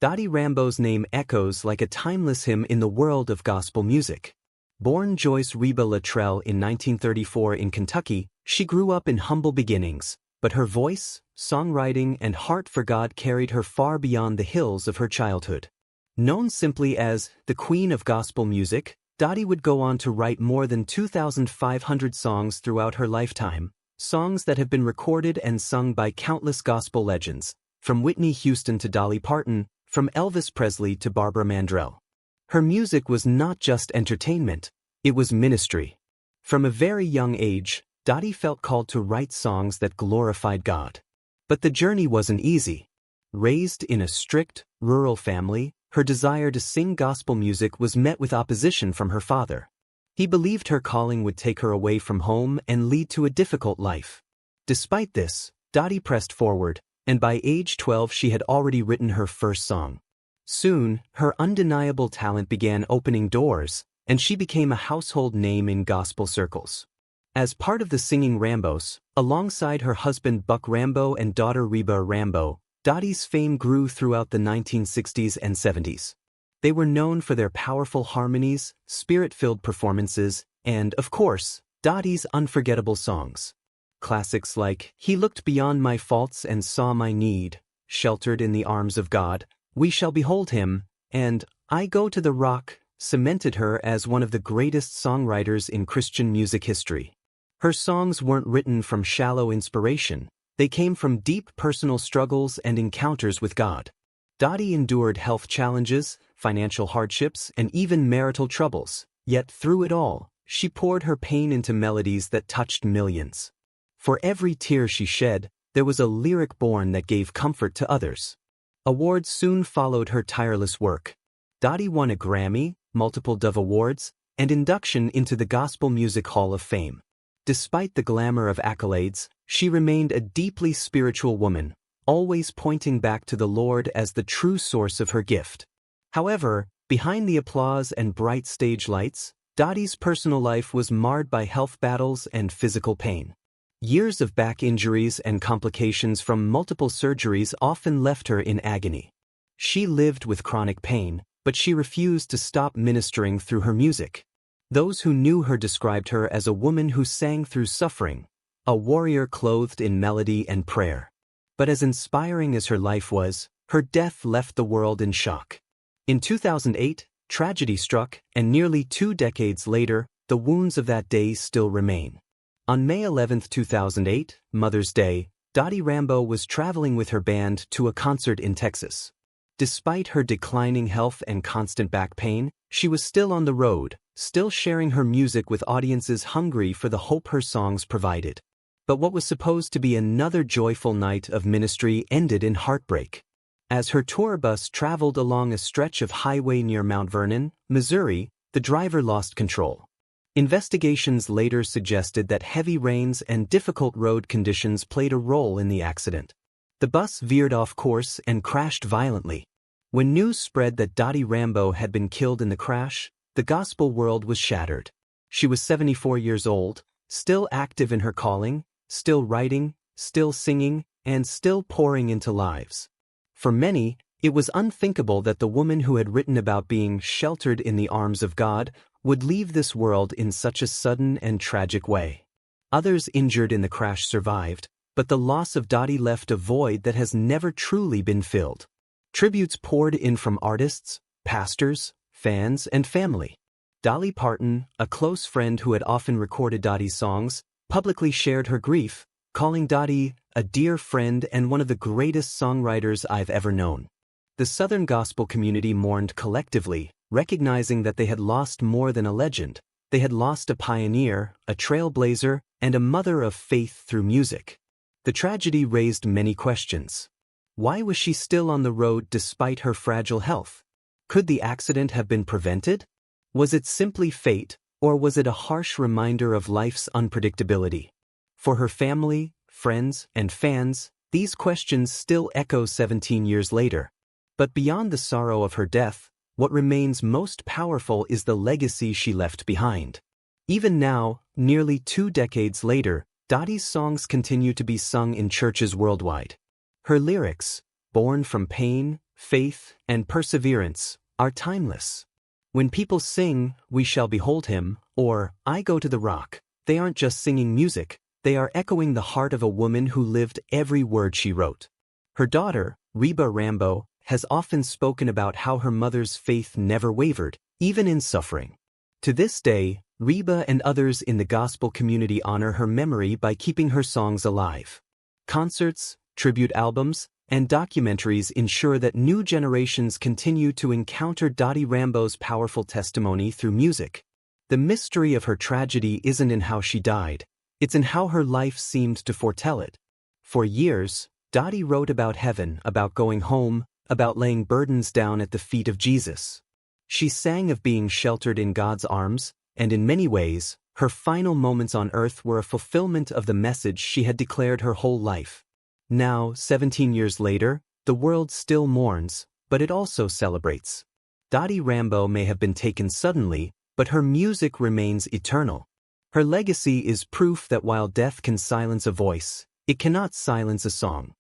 Dottie Rambo's name echoes like a timeless hymn in the world of gospel music. Born Joyce Reba Luttrell in 1934 in Kentucky, she grew up in humble beginnings, but her voice, songwriting, and heart for God carried her far beyond the hills of her childhood. Known simply as the Queen of Gospel Music, Dottie would go on to write more than 2,500 songs throughout her lifetime, songs that have been recorded and sung by countless gospel legends, from Whitney Houston to Dolly Parton, from Elvis Presley to Barbara Mandrell. Her music was not just entertainment, it was ministry. From a very young age, Dottie felt called to write songs that glorified God. But the journey wasn't easy. Raised in a strict, rural family, her desire to sing gospel music was met with opposition from her father. He believed her calling would take her away from home and lead to a difficult life. Despite this, Dottie pressed forward, and by age 12 she had already written her first song. Soon, her undeniable talent began opening doors, and she became a household name in gospel circles. As part of the Singing Rambos, alongside her husband Buck Rambo and daughter Reba Rambo, Dottie's fame grew throughout the 1960s and 70s. They were known for their powerful harmonies, spirit-filled performances, and, of course, Dottie's unforgettable songs. Classics like "He Looked Beyond My Faults and Saw My Need," "Sheltered in the Arms of God," "We Shall Behold Him," and "I Go to the Rock" cemented her as one of the greatest songwriters in Christian music history. Her songs weren't written from shallow inspiration, they came from deep personal struggles and encounters with God. Dottie endured health challenges, financial hardships, and even marital troubles, yet through it all, she poured her pain into melodies that touched millions. For every tear she shed, there was a lyric born that gave comfort to others. Awards soon followed her tireless work. Dottie won a Grammy, multiple Dove Awards, and induction into the Gospel Music Hall of Fame. Despite the glamour of accolades, she remained a deeply spiritual woman, always pointing back to the Lord as the true source of her gift. However, behind the applause and bright stage lights, Dottie's personal life was marred by health battles and physical pain. Years of back injuries and complications from multiple surgeries often left her in agony. She lived with chronic pain, but she refused to stop ministering through her music. Those who knew her described her as a woman who sang through suffering, a warrior clothed in melody and prayer. But as inspiring as her life was, her death left the world in shock. In 2008, tragedy struck, and nearly 2 decades later, the wounds of that day still remain. On May 11, 2008, Mother's Day, Dottie Rambo was traveling with her band to a concert in Texas. Despite her declining health and constant back pain, she was still on the road, still sharing her music with audiences hungry for the hope her songs provided. But what was supposed to be another joyful night of ministry ended in heartbreak. As her tour bus traveled along a stretch of highway near Mount Vernon, Missouri, the driver lost control. Investigations later suggested that heavy rains and difficult road conditions played a role in the accident. The bus veered off course and crashed violently. When news spread that Dottie Rambo had been killed in the crash, the gospel world was shattered. She was 74 years old, still active in her calling, still writing, still singing, and still pouring into lives. For many, it was unthinkable that the woman who had written about being sheltered in the arms of God would leave this world in such a sudden and tragic way. Others injured in the crash survived, but the loss of Dottie left a void that has never truly been filled. Tributes poured in from artists, pastors, fans, and family. Dolly Parton, a close friend who had often recorded Dottie's songs, publicly shared her grief, calling Dottie a dear friend and one of the greatest songwriters I've ever known. The Southern gospel community mourned collectively, recognizing that they had lost more than a legend. They had lost a pioneer, a trailblazer, and a mother of faith through music. The tragedy raised many questions. Why was she still on the road despite her fragile health? Could the accident have been prevented? Was it simply fate, or was it a harsh reminder of life's unpredictability? For her family, friends, and fans, these questions still echo 17 years later. But beyond the sorrow of her death, what remains most powerful is the legacy she left behind. Even now, nearly 2 decades later, Dottie's songs continue to be sung in churches worldwide. Her lyrics, born from pain, faith, and perseverance are timeless. When people sing, "We shall behold him," or "I go to the rock," they aren't just singing music, they are echoing the heart of a woman who lived every word she wrote. Her daughter, Reba Rambo, has often spoken about how her mother's faith never wavered, even in suffering. To this day, Reba and others in the gospel community honor her memory by keeping her songs alive. Concerts, tribute albums, and documentaries ensure that new generations continue to encounter Dottie Rambo's powerful testimony through music. The mystery of her tragedy isn't in how she died, it's in how her life seemed to foretell it. For years, Dottie wrote about heaven, about going home, about laying burdens down at the feet of Jesus. She sang of being sheltered in God's arms, and in many ways, her final moments on earth were a fulfillment of the message she had declared her whole life. Now, 17 years later, the world still mourns, but it also celebrates. Dottie Rambo may have been taken suddenly, but her music remains eternal. Her legacy is proof that while death can silence a voice, it cannot silence a song.